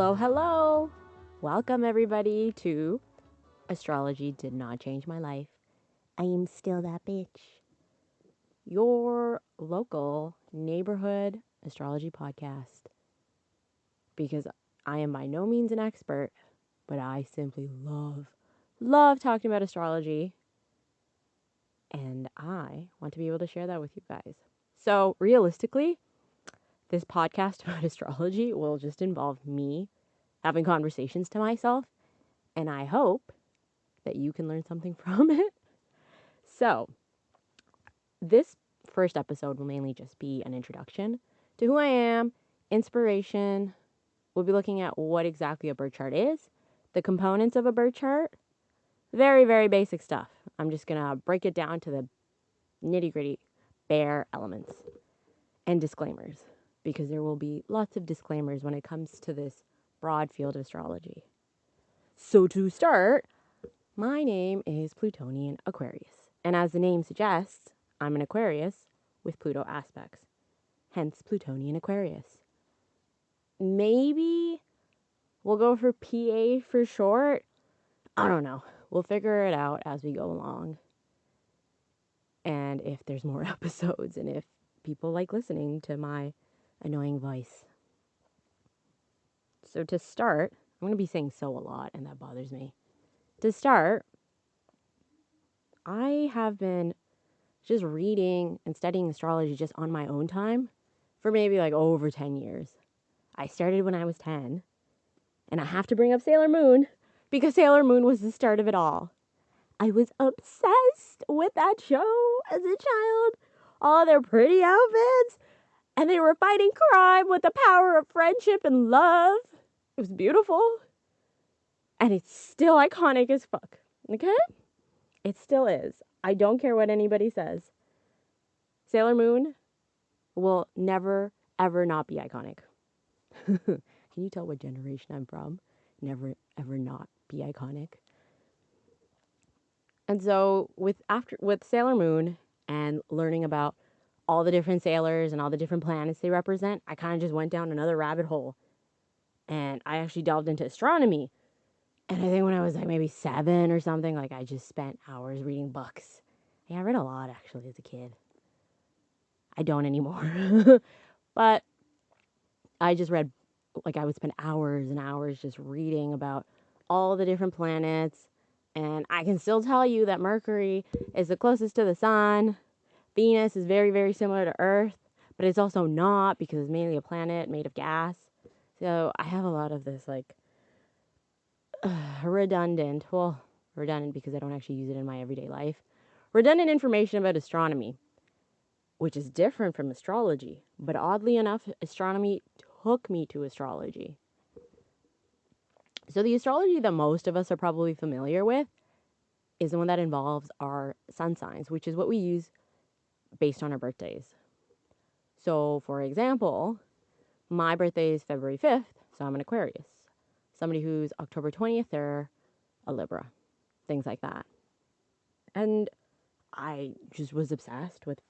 Hello, hello. Welcome, everybody, to Astrology Did Not Change My Life. I am still that bitch. Your local neighborhood astrology podcast. Because I am by no means an expert, but I simply love talking about astrology. And I want to be able to share that with you guys. So, realistically, this podcast about astrology will just involve me having conversations to myself. And I hope that you can learn something from it. So, this first episode will mainly just be an introduction to who I am, inspiration. We'll be looking at what exactly a birth chart is, the components of a birth chart, very, very basic stuff. I'm just going to break it down to the nitty gritty, bare elements and disclaimers, because there will be lots of disclaimers when it comes to this broad field of astrology. So, to start, my name is Plutonian Aquarius, and as the name suggests, I'm an Aquarius with Pluto aspects, hence Plutonian Aquarius. Maybe we'll go for PA for short. I don't know. We'll figure it out as we go along. And if there's more episodes and if people like listening to my annoying voice. So to start, I'm going to be saying so a lot, and that bothers me. To start, I have been just reading and studying astrology just on my own time for maybe like over 10 years. I started when I was 10, and I have to bring up Sailor Moon because Sailor Moon was the start of it all. I was obsessed with that show as a child. All their pretty outfits, and they were fighting crime with the power of friendship and love. It was beautiful, and it's still iconic as fuck, okay? It still is. I don't care what anybody says. Sailor Moon will never, ever not be iconic. Can you tell what generation I'm from? Never, ever not be iconic. And so with Sailor Moon and learning about all the different sailors and all the different planets they represent, I kind of just went down another rabbit hole. And I actually delved into astronomy. And I think when I was like maybe 7 or something, like I just spent hours reading books. Yeah, I read a lot actually as a kid. I don't anymore. But I just read, like I would spend hours and hours just reading about all the different planets. And I can still tell you that Mercury is the closest to the sun. Venus is very, very similar to Earth, but it's also not because it's mainly a planet made of gas. So I have a lot of this like redundant because I don't actually use it in my everyday life, redundant information about astronomy, which is different from astrology. But oddly enough, astronomy took me to astrology. So the astrology that most of us are probably familiar with is the one that involves our sun signs, which is what we use based on our birthdays. So, for example, my birthday is February 5th, so I'm an Aquarius. Somebody who's October 20th, they're a Libra. Things like that. And I just was obsessed with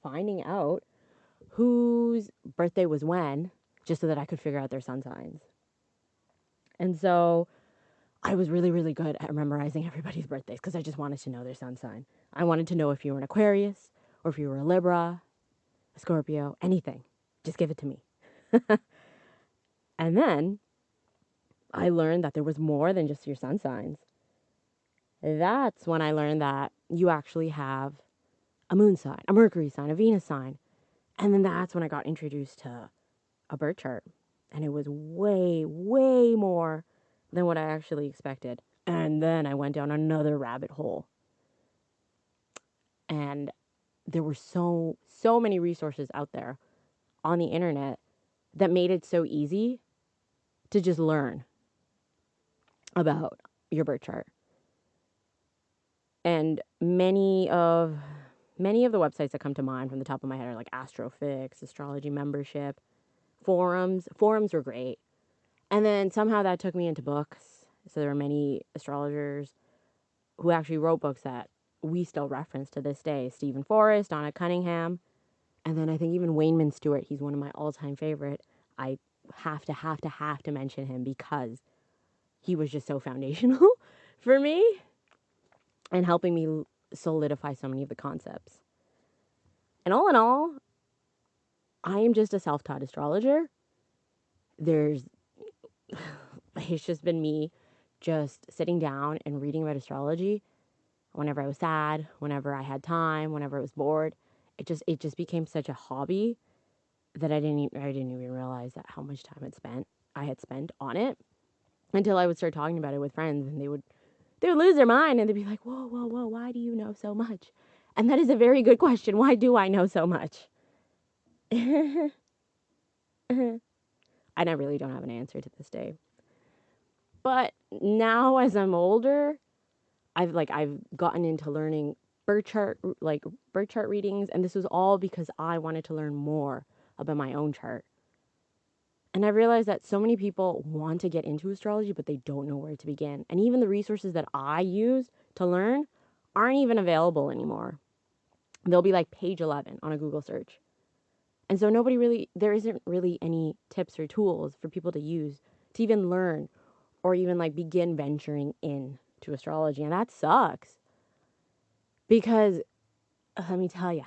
finding out whose birthday was when, just so that I could figure out their sun signs. And so I was really, really good at memorizing everybody's birthdays because I just wanted to know their sun sign. I wanted to know if you were an Aquarius or if you were a Libra, a Scorpio, anything. Just give it to me. And then I learned that there was more than just your sun signs. That's when I learned that you actually have a moon sign, a Mercury sign, a Venus sign. And then that's when I got introduced to a birth chart. And it was way, way more than what I actually expected. And then I went down another rabbit hole. And there were so many resources out there on the internet that made it so easy to just learn about your birth chart. And many of the websites that come to mind from the top of my head are like Astrofix, Astrology Membership, forums. Forums were great. And then somehow that took me into books. So there were many astrologers who actually wrote books that we still reference to this day. Stephen Forrest, Donna Cunningham, and then I think even Wayman Stewart. He's one of my all-time favorite. I have to mention him because he was just so foundational for me and helping me solidify so many of the concepts. And all in all, I am just a self-taught astrologer. There's It's just been me just sitting down and reading about astrology whenever I was sad, whenever I had time, whenever I was bored. It just became such a hobby that I didn't even realize that how much time I had spent on it until I would start talking about it with friends, and they would lose their mind and they'd be like, "Whoa, whoa, whoa, why do you know so much?" And that is a very good question. Why do I know so much? And I really don't have an answer to this day. But now as I'm older, I've gotten into learning birth chart readings, and this was all because I wanted to learn more about my own chart. And I realized that so many people want to get into astrology, but they don't know where to begin. And even the resources that I use to learn aren't even available anymore. They'll be like page 11 on a Google search. And so there isn't really any tips or tools for people to use to even learn or even like begin venturing into astrology. And that sucks because let me tell you,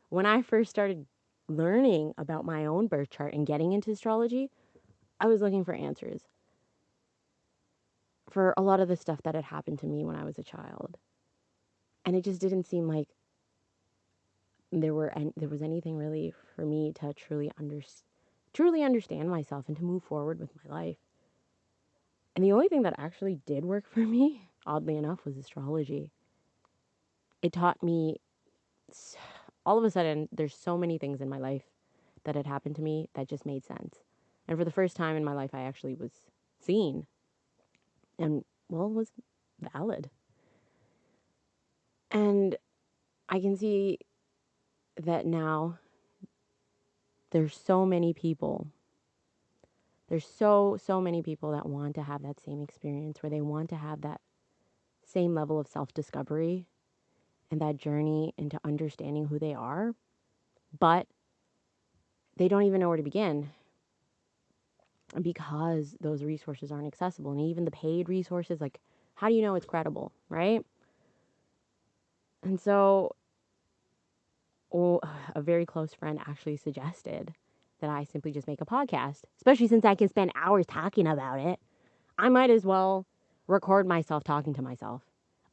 when I first started learning about my own birth chart and getting into astrology, I was looking for answers for a lot of the stuff that had happened to me when I was a child. And it just didn't seem like there was anything really for me to truly understand myself and to move forward with my life. And the only thing that actually did work for me, oddly enough, was astrology. It taught me all of a sudden there's so many things in my life that had happened to me that just made sense. And for the first time in my life, I actually was seen and, well, was valid. And I can see that now there's so many people. There's so many people that want to have that same experience where they want to have that same level of self-discovery and that journey into understanding who they are, but they don't even know where to begin because those resources aren't accessible. And even the paid resources, like, how do you know it's credible, right? And so, a very close friend actually suggested that I simply just make a podcast, especially since I can spend hours talking about it. I might as well record myself talking to myself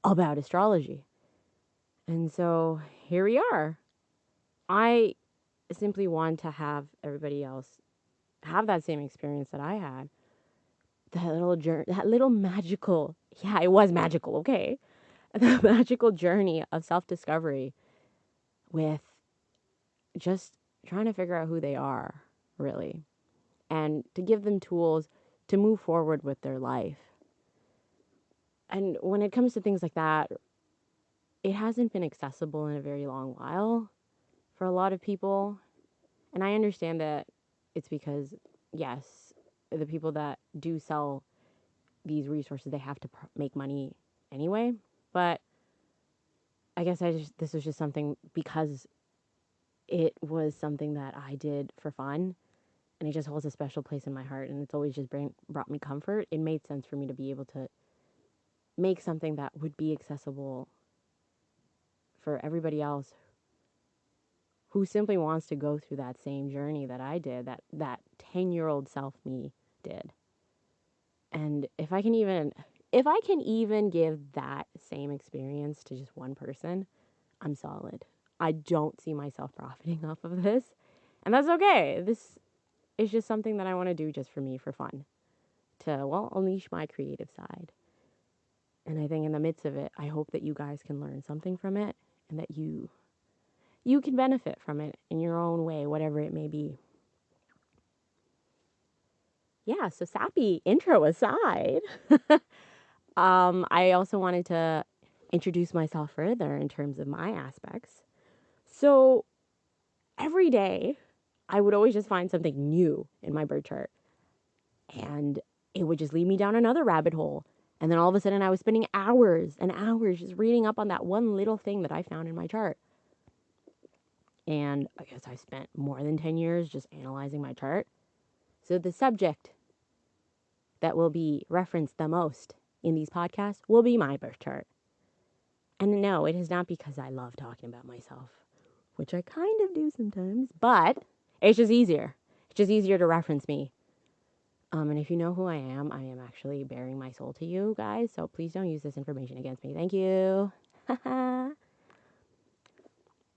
about astrology. And so here we are. I simply want to have everybody else have that same experience that I had. That little magical, yeah, it was magical, okay? The magical journey of self-discovery with just trying to figure out who they are, really, and to give them tools to move forward with their life. And when it comes to things like that, it hasn't been accessible in a very long while for a lot of people. And I understand that it's because, yes, the people that do sell these resources, they have to make money anyway. But I guess this was just something because it was something that I did for fun and it just holds a special place in my heart and it's always just brought me comfort. It made sense for me to be able to make something that would be accessible for everybody else who simply wants to go through that same journey that I did, that 10-year-old self me did. And if I can even give that same experience to just one person, I'm solid. I don't see myself profiting off of this. And that's okay. This is just something that I want to do just for me, for fun, to, well, unleash my creative side. And I think in the midst of it, I hope that you guys can learn something from it and that you can benefit from it in your own way, whatever it may be. Yeah, so sappy intro aside, I also wanted to introduce myself further in terms of my aspects. So every day, I would always just find something new in my birth chart. And it would just lead me down another rabbit hole. And then all of a sudden, I was spending hours and hours just reading up on that one little thing that I found in my chart. And I guess I spent more than 10 years just analyzing my chart. So the subject that will be referenced the most in these podcasts will be my birth chart. And no, it is not because I love talking about myself, which I kind of do sometimes, but it's just easier. It's just easier to reference me. And if you know who I am actually bearing my soul to you guys, so please don't use this information against me. Thank you.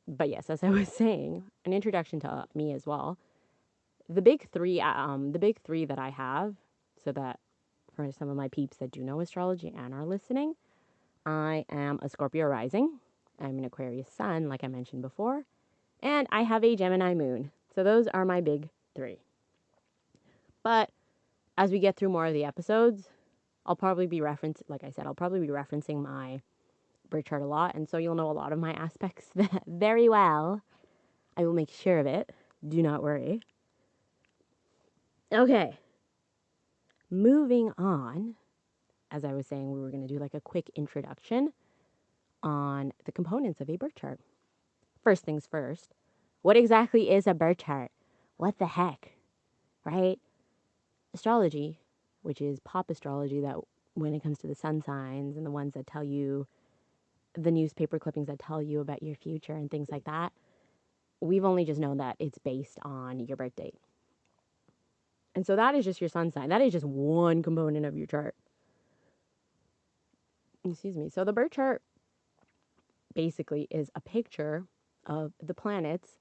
But yes, as I was saying, an introduction to me as well. The big three that I have, so that for some of my peeps that do know astrology and are listening, I am a Scorpio rising. I'm an Aquarius sun, like I mentioned before, and I have a Gemini moon. So those are my big three. But as we get through more of the episodes, I'll probably be referencing my birth chart a lot, and so you'll know a lot of my aspects very well. I will make sure of it. Do not worry. Okay. Moving on, as I was saying, we were going to do like a quick introduction on the components of a birth chart. First things first, what exactly is a birth chart? What the heck, right? Astrology, which is pop astrology, that when it comes to the sun signs and the ones that tell you, the newspaper clippings that tell you about your future and things like that, we've only just known that it's based on your birth date. And so that is just your sun sign. That is just one component of your chart. Excuse me. So the birth chart basically is a picture of the planets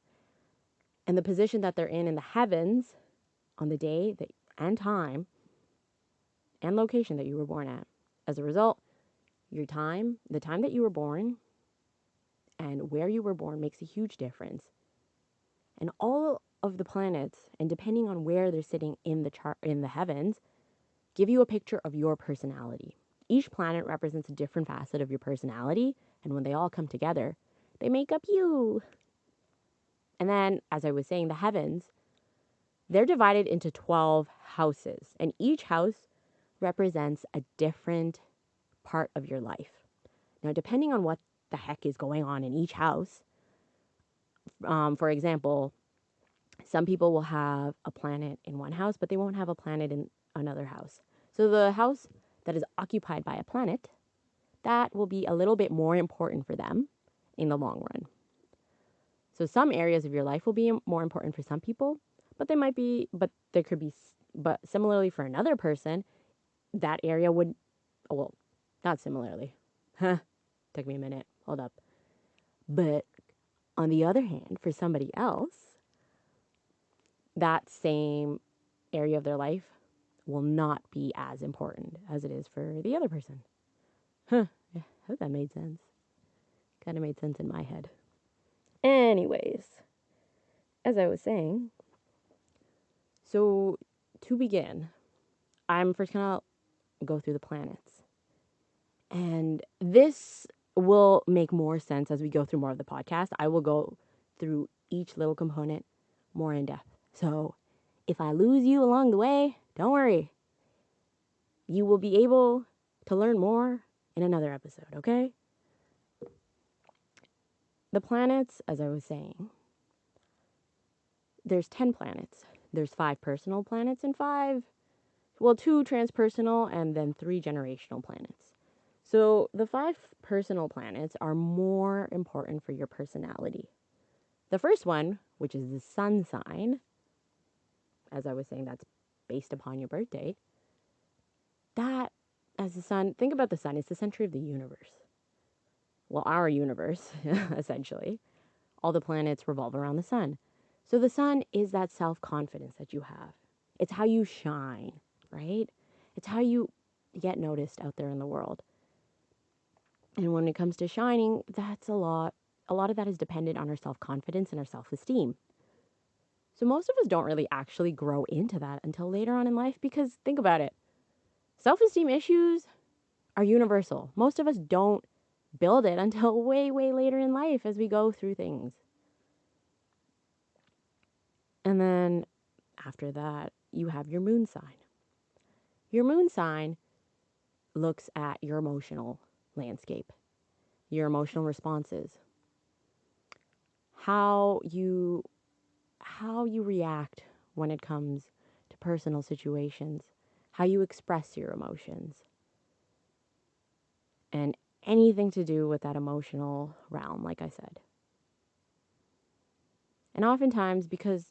and the position that they're in the heavens on the day and time and location that you were born at. As a result, the time that you were born and where you were born makes a huge difference. And all of the planets, and depending on where they're sitting in the chart in the heavens, give you a picture of your personality. Each planet represents a different facet of your personality, and when they all come together, they make up you. And then, as I was saying, the heavens, they're divided into 12 houses, and each house represents a different part of your life. Now, depending on what the heck is going on in each house, for example, some people will have a planet in one house, but they won't have a planet in another house. So the house that is occupied by a planet, that will be a little bit more important for them in the long run. So some areas of your life will be more important for some people, but similarly for another person, that area would, well, not similarly. Took me a minute. Hold up. But on the other hand, for somebody else, that same area of their life will not be as important as it is for the other person. I hope that made sense. Kind of made sense in my head. Anyways, as I was saying, so to begin, I'm first going to go through the planets. And this will make more sense as we go through more of the podcast. I will go through each little component more in depth. So if I lose you along the way, don't worry. You will be able to learn more in another episode, okay? The planets, as I was saying, there's 10 planets. There's 5 personal planets and 2 transpersonal and then 3 generational planets. So the 5 personal planets are more important for your personality. The first one, which is the sun sign, as I was saying, that's based upon your birth date. That, as the sun, think about the sun, it's the center of the universe. Well, our universe, essentially. All the planets revolve around the sun. So the sun is that self-confidence that you have. It's how you shine, right? It's how you get noticed out there in the world. And when it comes to shining, that's a lot of that is dependent on our self-confidence and our self-esteem. So most of us don't really actually grow into that until later on in life because think about it. Self-esteem issues are universal. Most of us don't build it until way, way later in life as we go through things. And then after that, you have your moon sign. Your moon sign looks at your emotional landscape, your emotional responses, how you react when it comes to personal situations, how you express your emotions, and anything to do with that emotional realm, like I said. And oftentimes, because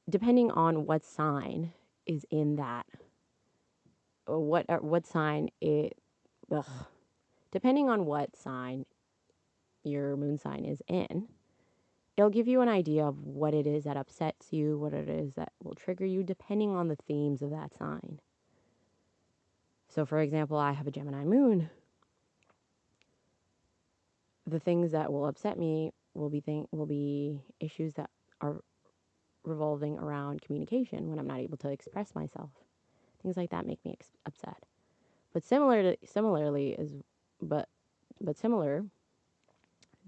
depending on what sign is in that, or what sign it, ugh, depending on what sign your moon sign is in, it'll give you an idea of what it is that upsets you, what it is that will trigger you, depending on the themes of that sign. So, for example, I have a Gemini moon. The things that will upset me will be issues that are revolving around communication when I'm not able to express myself. Things like that make me upset. But similarly is but similar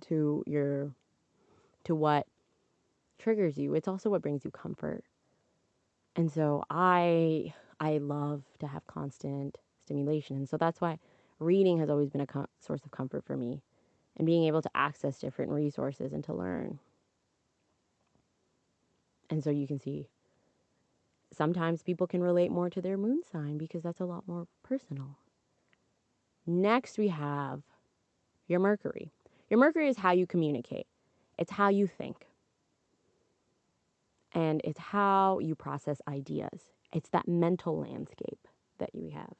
to what triggers you, it's also what brings you comfort. And so I love to have constant stimulation, and so that's why reading has always been a source of comfort for me, and being able to access different resources and to learn. And so you can see sometimes people can relate more to their moon sign because that's a lot more personal. Next, we have your Mercury. Your Mercury is how you communicate, it's how you think, and it's how you process ideas. It's that mental landscape that you have.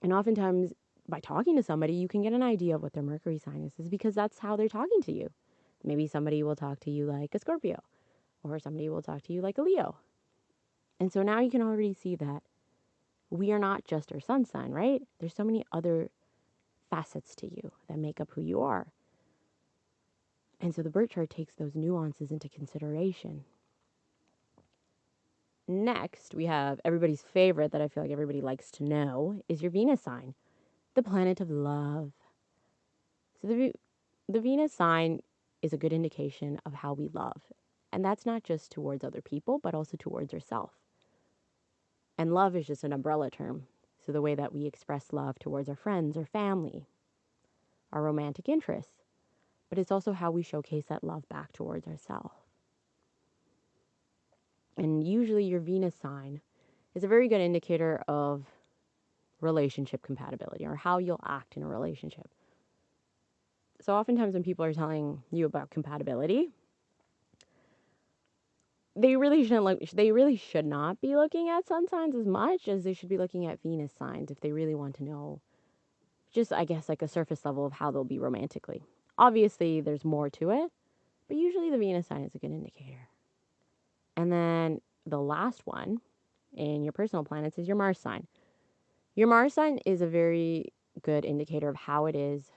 And oftentimes, by talking to somebody, you can get an idea of what their Mercury sign is because that's how they're talking to you. Maybe somebody will talk to you like a Scorpio, or somebody will talk to you like a Leo. And so now you can already see that we are not just our sun sign, right? There's so many other facets to you that make up who you are. And so the birth chart takes those nuances into consideration. Next, we have everybody's favorite that I feel like everybody likes to know is your Venus sign, the planet of love. So the Venus sign is a good indication of how we love. And that's not just towards other people, but also towards ourselves. And love is just an umbrella term. So the way that we express love towards our friends or family, our romantic interests, but it's also how we showcase that love back towards ourselves. And usually your Venus sign is a very good indicator of relationship compatibility or how you'll act in a relationship. So oftentimes when people are telling you about compatibility, they really should not be looking at sun signs as much as they should be looking at Venus signs if they really want to know just, I guess, like a surface level of how they'll be romantically. Obviously, there's more to it, but usually the Venus sign is a good indicator. And then the last one in your personal planets is your Mars sign. Your Mars sign is a very good indicator of how it is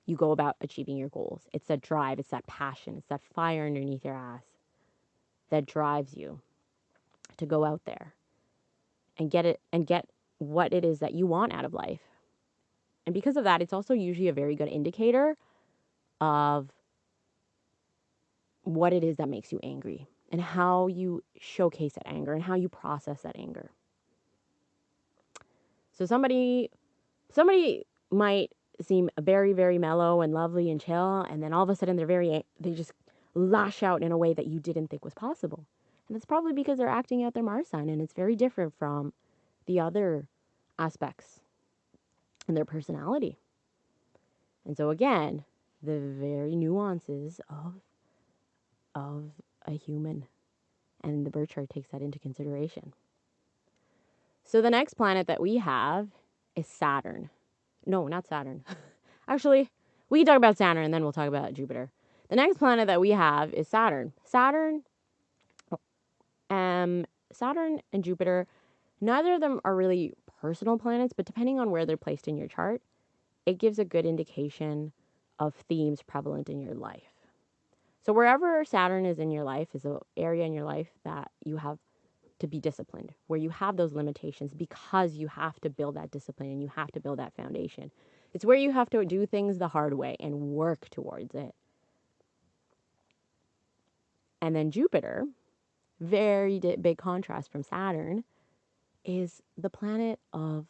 you go about achieving your goals. It's that drive, it's that passion, it's that fire underneath your ass that drives you to go out there and get what it is that you want out of life. And because of that, it's also usually a very good indicator of what it is that makes you angry and how you showcase that anger and how you process that anger. So somebody might seem very, very mellow and lovely and chill, and then all of a sudden they just lash out in a way that you didn't think was possible. And that's probably because they're acting out their Mars sign, and it's very different from the other aspects in their personality. And so again, the very nuances of a human, and the birth chart takes that into consideration. So the next planet that we have is Saturn. No, not Saturn. Actually, we can talk about Saturn and then we'll talk about Jupiter. The next planet that we have is Saturn. Saturn and Jupiter, neither of them are really personal planets, but depending on where they're placed in your chart, it gives a good indication of themes prevalent in your life. So wherever Saturn is in your life is an area in your life that you have to be disciplined, where you have those limitations because you have to build that discipline and you have to build that foundation. It's where you have to do things the hard way and work towards it. And then Jupiter, very big contrast from Saturn, is it's a planet of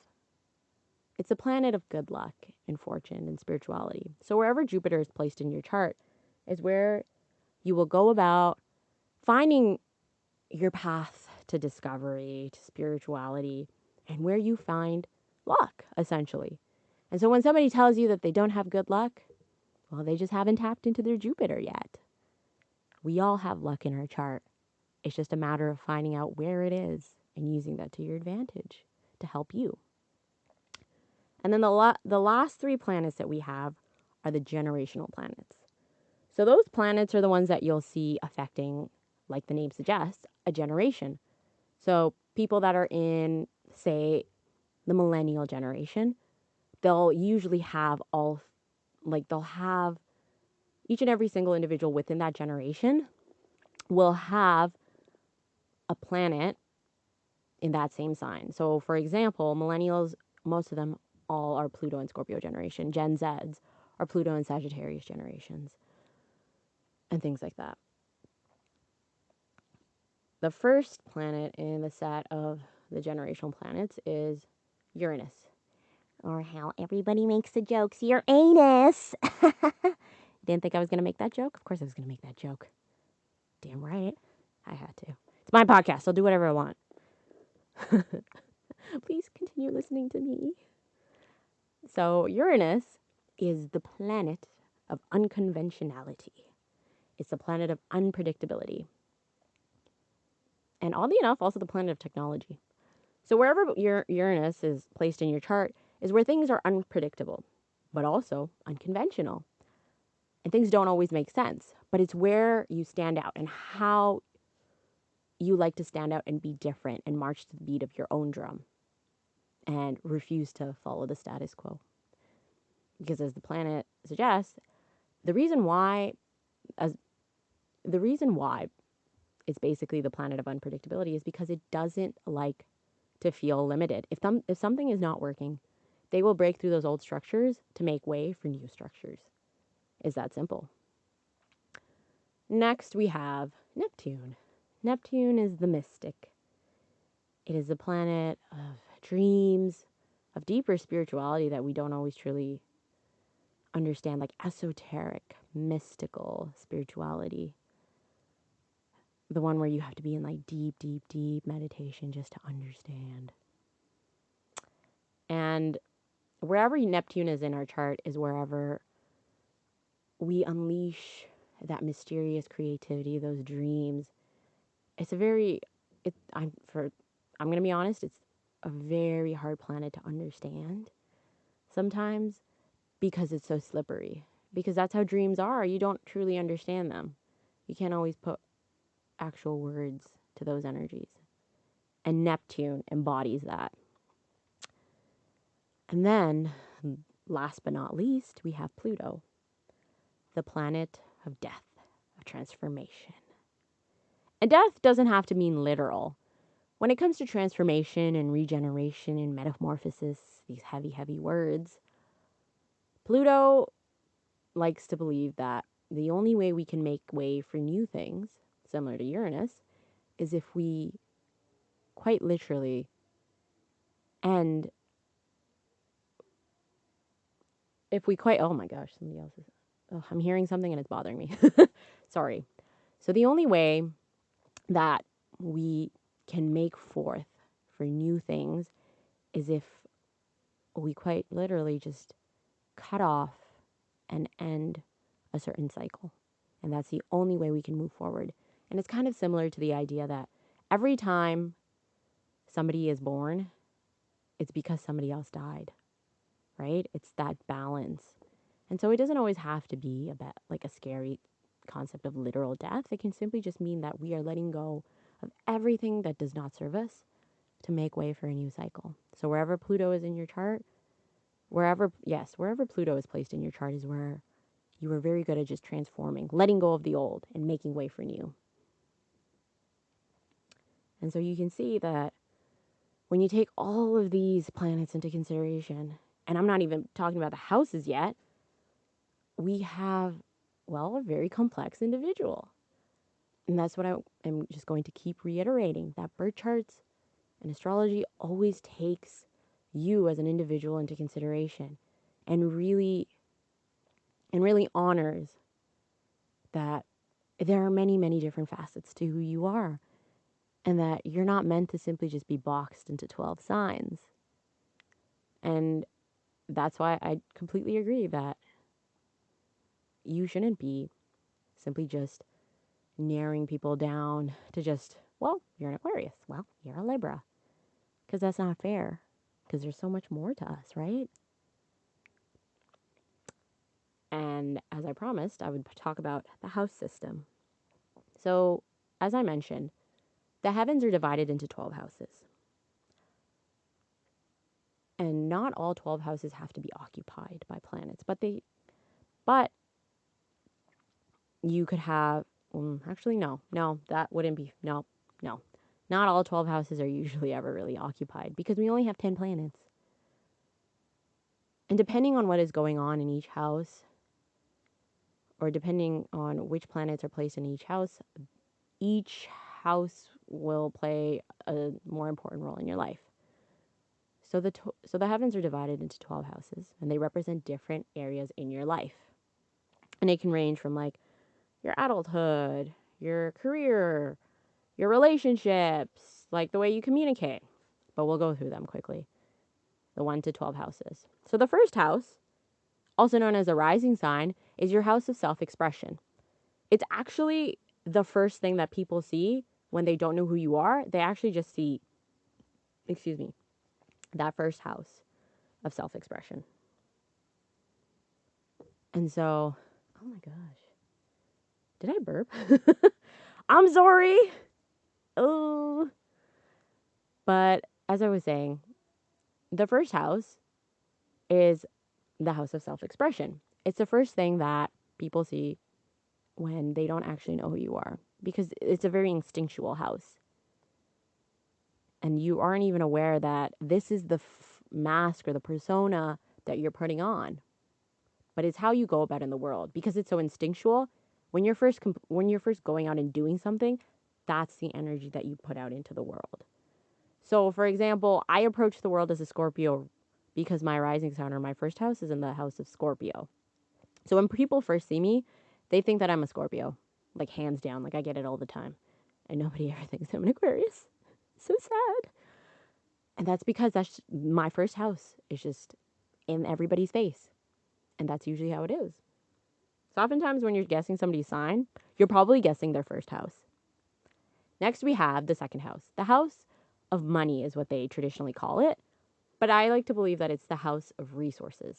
good luck and fortune and spirituality. So wherever Jupiter is placed in your chart is where you will go about finding your path to discovery, to spirituality, and where you find luck, essentially. And so when somebody tells you that they don't have good luck, well, they just haven't tapped into their Jupiter yet. We all have luck in our chart. It's just a matter of finding out where it is and using that to your advantage to help you. And then the last three planets that we have are the generational planets. So those planets are the ones that you'll see affecting, like the name suggests, a generation. So people that are in, say, the millennial generation, they'll usually have they'll have each and every single individual within that generation will have a planet in that same sign. So for example, millennials, most of them all are Pluto and Scorpio generation. Gen Zs are Pluto and Sagittarius generations, and things like that. The first planet in the set of the generational planets is Uranus. Or how everybody makes the jokes, Uranus. Didn't think I was going to make that joke? Of course I was going to make that joke. Damn right. I had to. It's my podcast. I'll do whatever I want. Please continue listening to me. So Uranus is the planet of unconventionality. It's the planet of unpredictability. And oddly enough, also the planet of technology. So wherever Uranus is placed in your chart is where things are unpredictable, but also unconventional. And things don't always make sense, but it's where you stand out and how you like to stand out and be different and march to the beat of your own drum and refuse to follow the status quo. Because as the planet suggests, the reason why it's basically the planet of unpredictability is because it doesn't like to feel limited. If something is not working, they will break through those old structures to make way for new structures. It's that simple. Next, we have Neptune. Neptune is the mystic. It is the planet of dreams, of deeper spirituality that we don't always truly understand, like esoteric, mystical spirituality. The one where you have to be in like deep, deep, deep meditation just to understand. And wherever Neptune is in our chart is wherever we unleash that mysterious creativity, those dreams. It's a very, I'm going to be honest, it's a very hard planet to understand sometimes because it's so slippery. Because that's how dreams are. You don't truly understand them. You can't always put actual words to those energies. And Neptune embodies that. And then, last but not least, we have Pluto, the planet of death, of transformation. And death doesn't have to mean literal. When it comes to transformation and regeneration and metamorphosis, these heavy, heavy words, Pluto likes to believe that the only way we can make way for new things, similar to Uranus, is if we quite literally end, oh my gosh, somebody else is, I'm hearing something and it's bothering me. Sorry. So the only way that we can make forth for new things is if we quite literally just cut off and end a certain cycle. And that's the only way we can move forward. And it's kind of similar to the idea that every time somebody is born, it's because somebody else died, right? It's that balance. And so it doesn't always have to be about like a scary concept of literal death. It can simply just mean that we are letting go of everything that does not serve us to make way for a new cycle. So wherever Pluto is in your chart, wherever Pluto is placed in your chart is where you are very good at just transforming, letting go of the old and making way for new. And so you can see that when you take all of these planets into consideration, and I'm not even talking about the houses yet, we have, well, a very complex individual. And that's what I am just going to keep reiterating, that birth charts and astrology always takes you as an individual into consideration and really honors that there are many, many different facets to who you are. and that you're not meant to simply just be boxed into 12 signs. And that's why I completely agree that you shouldn't be simply just narrowing people down to just, well, you're an Aquarius. Well, you're a Libra. Because that's not fair. Because there's so much more to us, right? And as I promised, I would talk about the house system. So, as I mentioned, the heavens are divided into 12 houses. And not all 12 houses have to be occupied by planets, but you could have, actually, no, that wouldn't be, no. Not all 12 houses are usually ever really occupied because we only have 10 planets. And depending on what is going on in each house, or depending on which planets are placed in each house will play a more important role in your life. So the heavens are divided into 12 houses, and they represent different areas in your life. And it can range from like your adulthood, your career, your relationships, like the way you communicate. But we'll go through them quickly. The 1 to 12 houses. So the first house, also known as a rising sign, is your house of self-expression. It's actually the first thing that people see when they don't know who you are. They actually just see, that first house of self-expression. And so, oh my gosh. Did I burp? I'm sorry. Oh. But as I was saying, the first house is the house of self-expression. It's the first thing that people see when they don't actually know who you are because it's a very instinctual house. And you aren't even aware that this is the mask or the persona that you're putting on. But it's how you go about in the world because it's so instinctual. When you're first going out and doing something, that's the energy that you put out into the world. So, for example, I approach the world as a Scorpio because my rising sign or my first house is in the house of Scorpio. So when people first see me, they think that I'm a Scorpio, like hands down. Like I get it all the time, and nobody ever thinks I'm an Aquarius. So sad. And that's because that's my first house is just in everybody's face, and that's usually how it is. So oftentimes when you're guessing somebody's sign, you're probably guessing their first house. Next, we have the second house. The house of money is what they traditionally call it, but I like to believe that it's the house of resources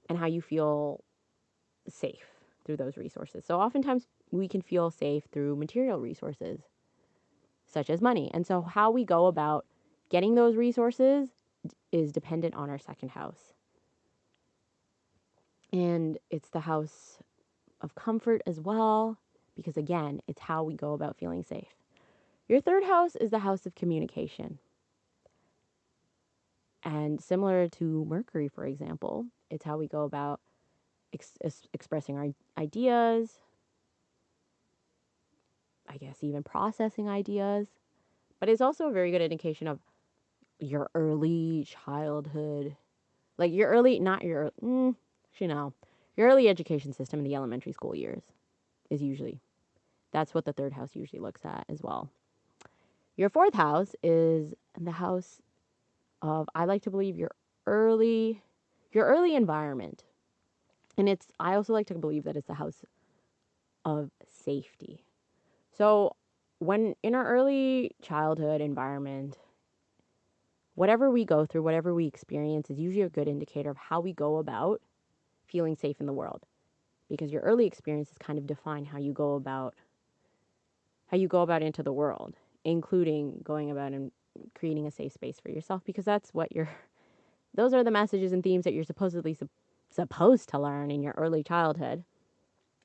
and how you feel safe through those resources. So oftentimes we can feel safe through material resources, such as money. And so how we go about getting those resources is dependent on our second house. And it's the house of comfort as well, because again, it's how we go about feeling safe. Your third house is the house of communication. And similar to Mercury, for example, it's how we go about expressing our ideas, I guess even processing ideas. But it's also a very good indication of your early childhood, like your early, not your, your early education system in the elementary school years is usually, that's what the third house usually looks at as well. Your fourth house is the house of, I like to believe, your early environment. And I also like to believe that it's the house of safety. So when in our early childhood environment, whatever we go through, whatever we experience is usually a good indicator of how we go about feeling safe in the world. Because your early experiences kind of define how you go about into the world, including going about and creating a safe space for yourself, because that's what those are the messages and themes that you're supposedly supposed to learn in your early childhood.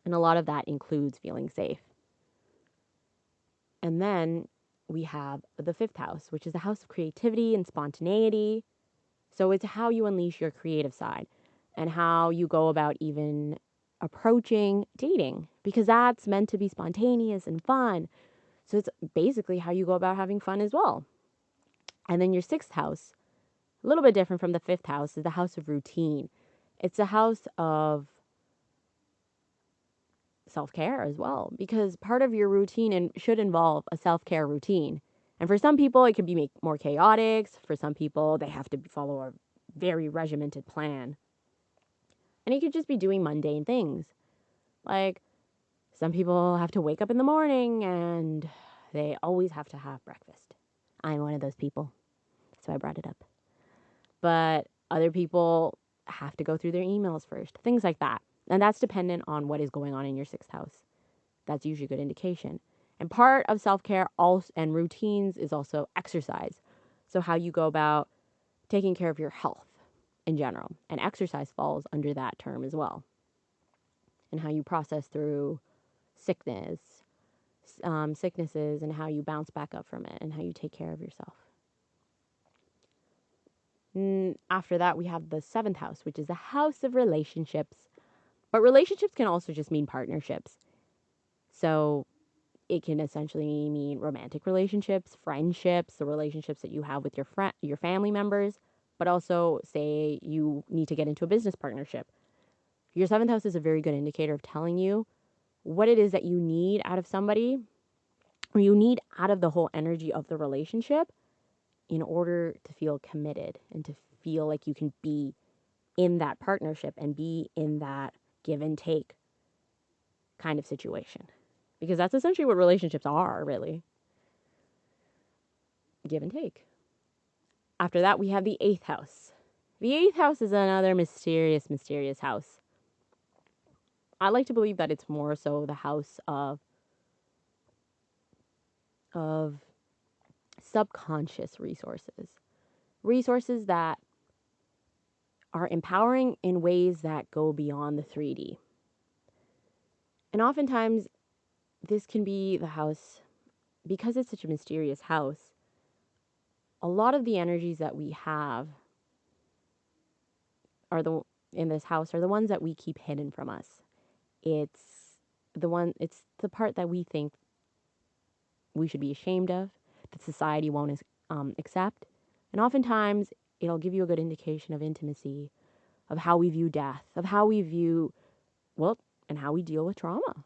And a lot of that includes feeling safe. And then we have the fifth house, which is the house of creativity and spontaneity. So it's how you unleash your creative side and how you go about even approaching dating, because that's meant to be spontaneous and fun. So it's basically how you go about having fun as well. And then your sixth house, a little bit different from the fifth house, is the house of routine. It's a house of self-care as well, because part of your routine should involve a self-care routine. And for some people, it could be more chaotic. For some people, they have to follow a very regimented plan. And you could just be doing mundane things. Like some people have to wake up in the morning and they always have to have breakfast. I'm one of those people. That's why I brought it up. But other people have to go through their emails first, things like that. And that's dependent on what is going on in your sixth house. That's usually a good indication. And part of self-care also, and routines is also exercise. So how you go about taking care of your health in general. And exercise falls under that term as well. And how you process through sicknesses, and how you bounce back up from it, and how you take care of yourself. After that, we have the seventh house, which is the house of relationships. But relationships can also just mean partnerships. So it can essentially mean romantic relationships, friendships, the relationships that you have with your family members, but also say you need to get into a business partnership. Your seventh house is a very good indicator of telling you what it is that you need out of somebody, or you need out of the whole energy of the relationship in order to feel committed and to feel like you can be in that partnership and be in that give and take kind of situation. Because that's essentially what relationships are, really. Give and take. After that, we have the eighth house. The eighth house is another mysterious, mysterious house. I like to believe that it's more so the house of subconscious resources. Resources that are empowering in ways that go beyond the 3D. And oftentimes, this can be the house, because it's such a mysterious house, a lot of the energies that we have in this house are the ones that we keep hidden from us. It's the part that we think we should be ashamed of, that society won't accept. And oftentimes, it'll give you a good indication of intimacy, of how we view death, of how we view, and how we deal with trauma.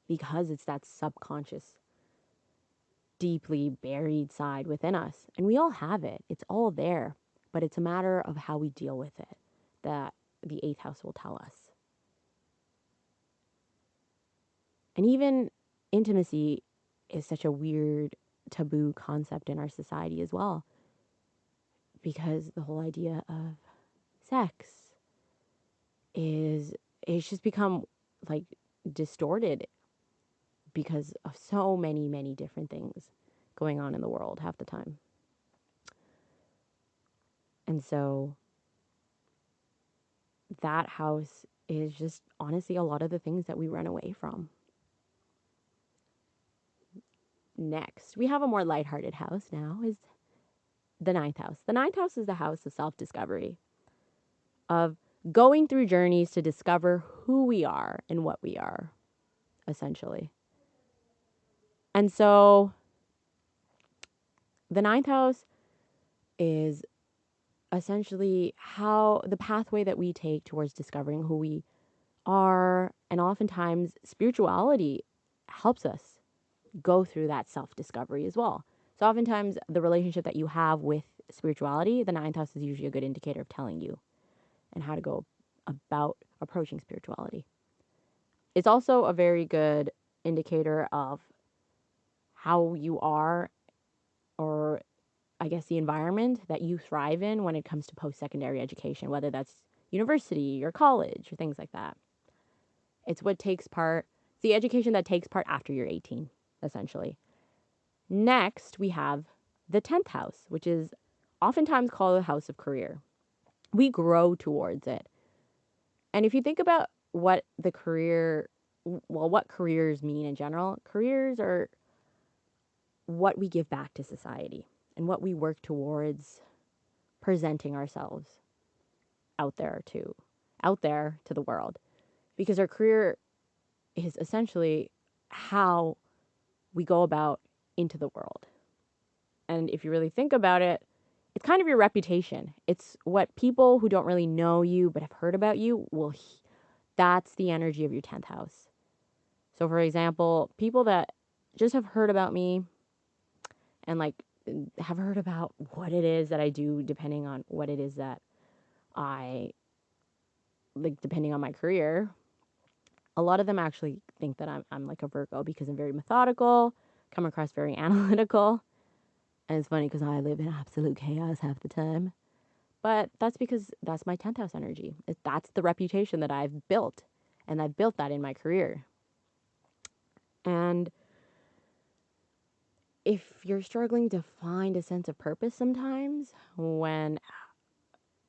Because it's that subconscious, deeply buried side within us. And we all have it. It's all there. But it's a matter of how we deal with it that the eighth house will tell us. And even intimacy is such a weird, taboo concept in our society as well. Because the whole idea of sex it's just become like distorted because of so many, many different things going on in the world half the time. And so that house is just honestly a lot of the things that we run away from. Next, we have a more lighthearted house now, is the ninth house. The ninth house is the house of self-discovery, of going through journeys to discover who we are and what we are, essentially. And so the ninth house is essentially how the pathway that we take towards discovering who we are. And oftentimes, spirituality helps us go through that self-discovery as well. So oftentimes, the relationship that you have with spirituality, the ninth house is usually a good indicator of telling you and how to go about approaching spirituality. It's also a very good indicator of how you are, or I guess the environment that you thrive in when it comes to post-secondary education, whether that's university or college or things like that. It's the education that takes part after you're 18, essentially. Next, we have the 10th house, which is oftentimes called the house of career. We grow towards it. And if you think about what careers mean in general, careers are what we give back to society and what we work towards presenting ourselves out there to the world. Because our career is essentially how we go about into the world. And if you really think about it, it's kind of your reputation. It's what people who don't really know you but have heard about you that's the energy of your 10th house. So for example, people that just have heard about me, and like have heard about what it is that I do depending on what it is that I like, depending on my career. A lot of them actually think that I'm like a Virgo because I'm very methodical, come across very analytical. And it's funny because I live in absolute chaos half the time. But that's because that's my 10th house energy. That's the reputation that I've built. And I've built that in my career. And if you're struggling to find a sense of purpose sometimes, when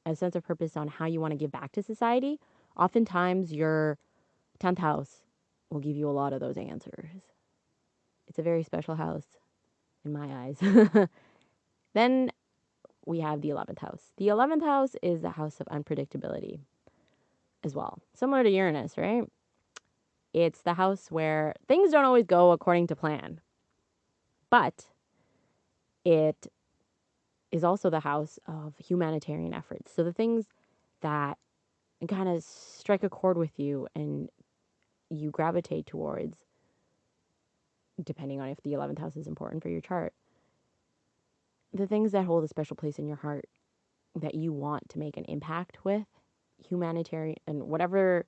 a sense of purpose on how you want to give back to society, oftentimes your 10th house will give you a lot of those answers. It's a very special house in my eyes. Then we have the 11th house. The 11th house is the house of unpredictability as well. Similar to Uranus, right? It's the house where things don't always go according to plan, but it is also the house of humanitarian efforts. So the things that kind of strike a chord with you and you gravitate towards, depending on if the 11th house is important for your chart, the things that hold a special place in your heart that you want to make an impact with, humanitarian and whatever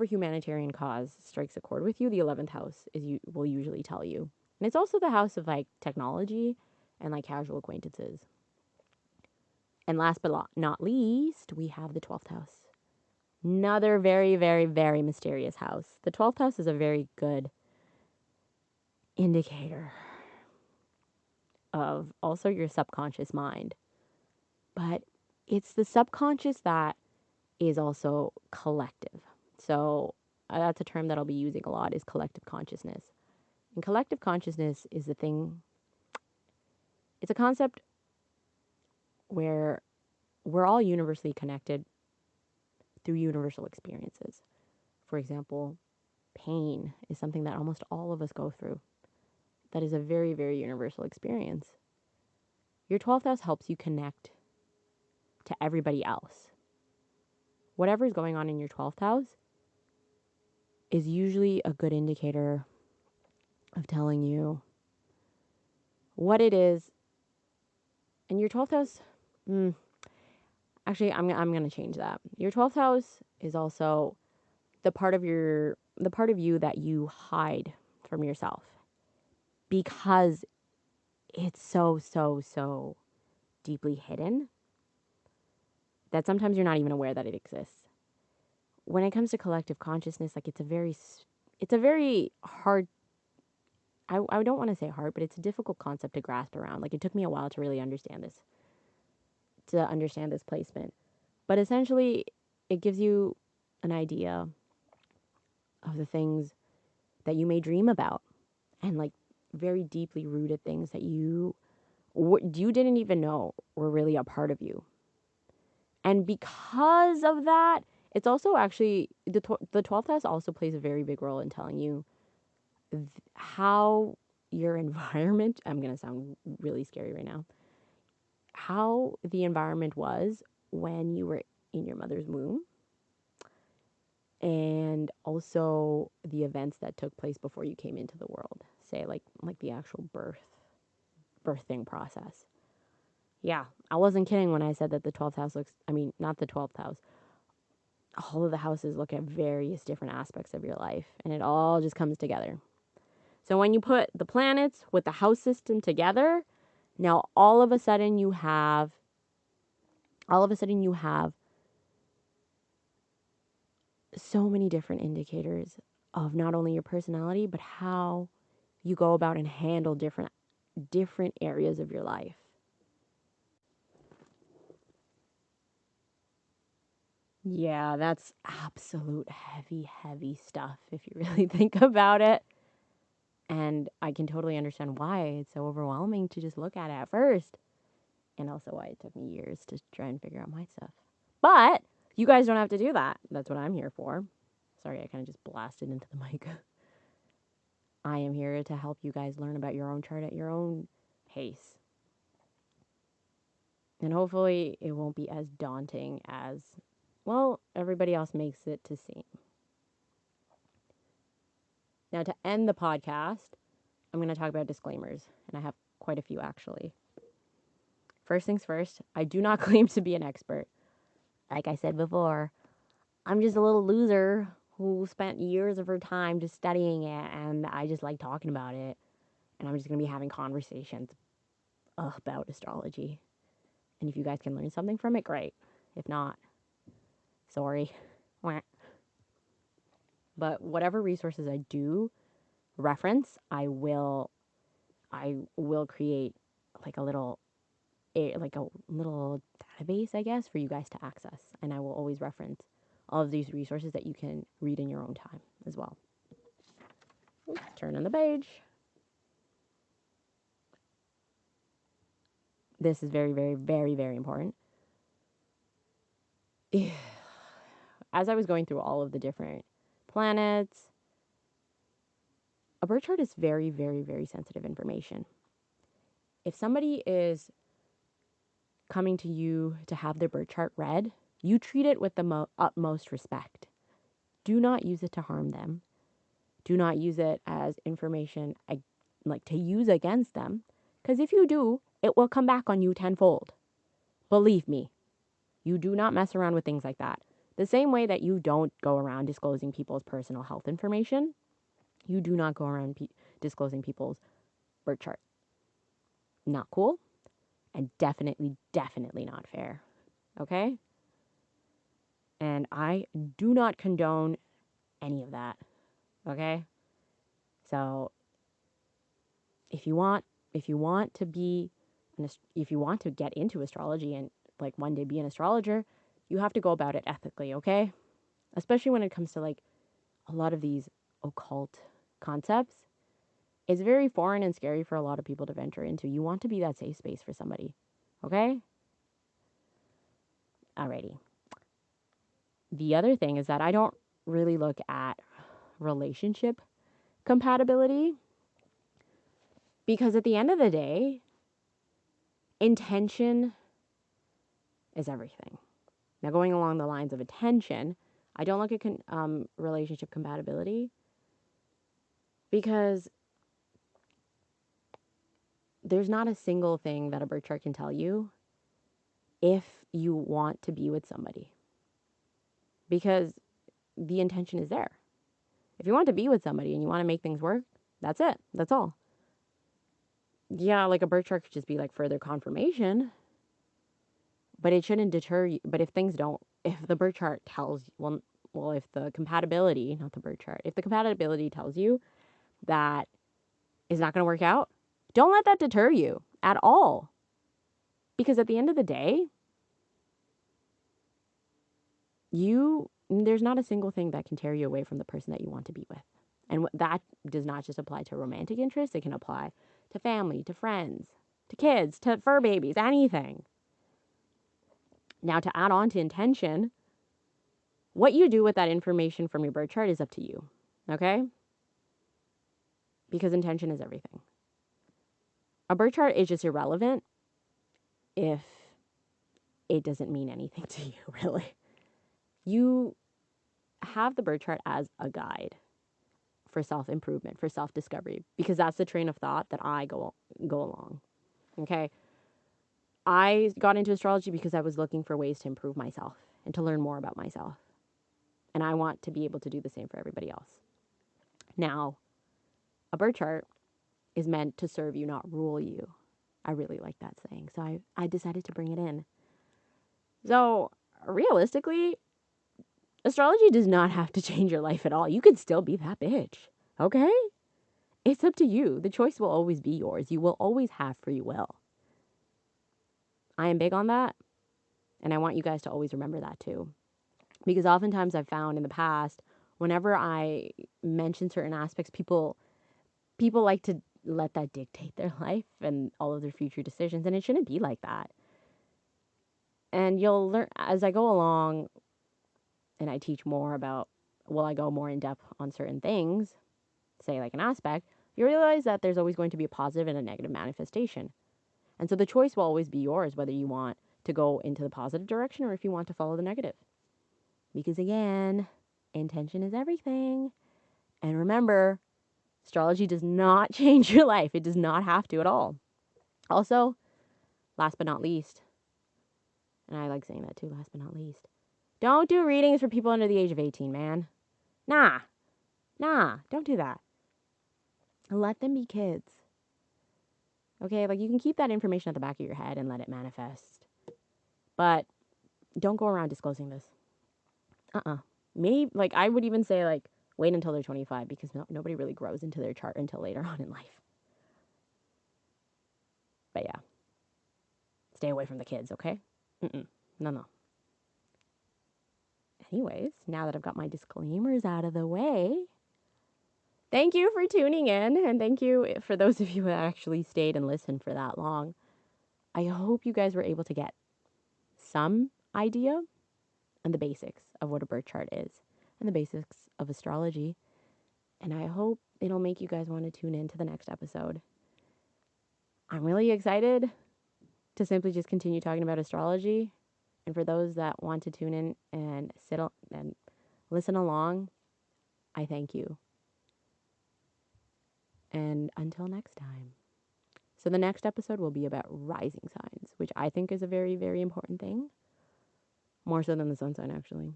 humanitarian cause strikes a chord with you, the 11th house will usually tell you. And it's also the house of like technology and like casual acquaintances. And last but not least, we have the 12th house. Another very, very, very mysterious house. The 12th house is a very good indicator of also your subconscious mind. But it's the subconscious that is also collective. So that's a term that I'll be using a lot, is collective consciousness. And collective consciousness is the thing, it's a concept where we're all universally connected through universal experiences. For example, pain is something that almost all of us go through. That is a very, very universal experience. Your 12th house helps you connect to everybody else. Whatever is going on in your 12th house is usually a good indicator of telling you what it is. And your 12th house, actually, I'm going to change that. Your 12th house is also the part of you that you hide from yourself because it's so, so, so deeply hidden that sometimes you're not even aware that it exists. When it comes to collective consciousness, like it's a very hard, I don't want to say hard, but it's a difficult concept to grasp around. Like it took me a while to really understand this placement. But essentially, it gives you an idea of the things that you may dream about and like very deeply rooted things that you didn't even know were really a part of you. And because of that, it's also actually the 12th house also plays a very big role in telling you how your environment, I'm going to sound really scary right now, how the environment was when you were in your mother's womb, and also the events that took place before you came into the world, say like the actual birthing process. Yeah, I wasn't kidding when I said that the 12th house not the 12th house, all of the houses look at various different aspects of your life, and it all just comes together. So when you put the planets with the house system together, now all of a sudden you have so many different indicators of not only your personality, but how you go about and handle different areas of your life. Yeah, that's absolute heavy, heavy stuff if you really think about it. And I can totally understand why it's so overwhelming to just look at it at first. And also why it took me years to try and figure out my stuff. But you guys don't have to do that. That's what I'm here for. Sorry, I kind of just blasted into the mic. I am here to help you guys learn about your own chart at your own pace. And hopefully it won't be as daunting as, well, everybody else makes it to seem. Now, to end the podcast, I'm going to talk about disclaimers. And I have quite a few actually. First things first, I do not claim to be an expert. Like I said before, I'm just a little loser who spent years of her time just studying it, and I just like talking about it. And I'm just going to be having conversations about astrology. And if you guys can learn something from it, great. If not, sorry. But whatever resources I do reference, I will create like a little database, I guess, for you guys to access. And I will always reference all of these resources that you can read in your own time as well. Turn on the page. This is very, very, very, very important. As I was going through all of the different planets, a birth chart is very, very, very sensitive information. If somebody is coming to you to have their birth chart read, you treat it with the utmost respect. Do not use it to harm them. Do not use it as information like to use against them. Because if you do, it will come back on you tenfold. Believe me, you do not mess around with things like that. The same way that you don't go around disclosing people's personal health information, you do not go around disclosing people's birth chart. Not cool, and definitely, definitely not fair. Okay? And I do not condone any of that. Okay? So if you want to be if you want to get into astrology and like one day be an astrologer, you have to go about it ethically, okay? Especially when it comes to like a lot of these occult concepts. It's very foreign and scary for a lot of people to venture into. You want to be that safe space for somebody, okay? Alrighty. The other thing is that I don't really look at relationship compatibility because at the end of the day, intention is everything. Now, going along the lines of attention, I don't look at relationship compatibility because there's not a single thing that a birth chart can tell you if you want to be with somebody, because the intention is there. If you want to be with somebody and you want to make things work, that's it. That's all. Yeah, like a birth chart could just be like further confirmation, but it shouldn't deter you. But if the birth chart tells, if the compatibility, not the birth chart, if the compatibility tells you that is not going to work out, don't let that deter you at all. Because at the end of the day, there's not a single thing that can tear you away from the person that you want to be with. And that does not just apply to romantic interests. It can apply to family, to friends, to kids, to fur babies, anything. Now, to add on to intention, what you do with that information from your birth chart is up to you, okay? Because intention is everything. A birth chart is just irrelevant if it doesn't mean anything to you, really. You have the birth chart as a guide for self-improvement, for self-discovery, because that's the train of thought that I go along, okay? I got into astrology because I was looking for ways to improve myself and to learn more about myself. And I want to be able to do the same for everybody else. Now, a birth chart is meant to serve you, not rule you. I really like that saying, so I decided to bring it in. So, realistically, astrology does not have to change your life at all. You could still be that bitch, okay? It's up to you. The choice will always be yours. You will always have free will. I am big on that, and I want you guys to always remember that too. Because oftentimes I've found in the past, whenever I mention certain aspects, people like to let that dictate their life and all of their future decisions, and it shouldn't be like that. And you'll learn as I go along and I teach more about, I go more in depth on certain things, say like an aspect, you realize that there's always going to be a positive and a negative manifestation. And so the choice will always be yours, whether you want to go into the positive direction or if you want to follow the negative. Because again, intention is everything. And remember, astrology does not change your life. It does not have to at all. Also, last but not least, and I like saying that too, last but not least, don't do readings for people under the age of 18, man. Nah, don't do that. Let them be kids. Okay, like you can keep that information at the back of your head and let it manifest. But don't go around disclosing this. Maybe, like, I would even say, like, wait until they're 25 because nobody really grows into their chart until later on in life. But yeah, stay away from the kids, okay? No. Anyways, now that I've got my disclaimers out of the way, thank you for tuning in, and thank you for those of you who actually stayed and listened for that long. I hope you guys were able to get some idea and the basics of what a birth chart is and the basics of astrology. And I hope it'll make you guys want to tune in to the next episode. I'm really excited to simply just continue talking about astrology. And for those that want to tune in and sit and listen along, I thank you. And until next time. So the next episode will be about rising signs, which I think is a very, very important thing. More so than the sun sign, actually.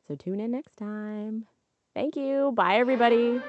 So tune in next time. Thank you. Bye, everybody.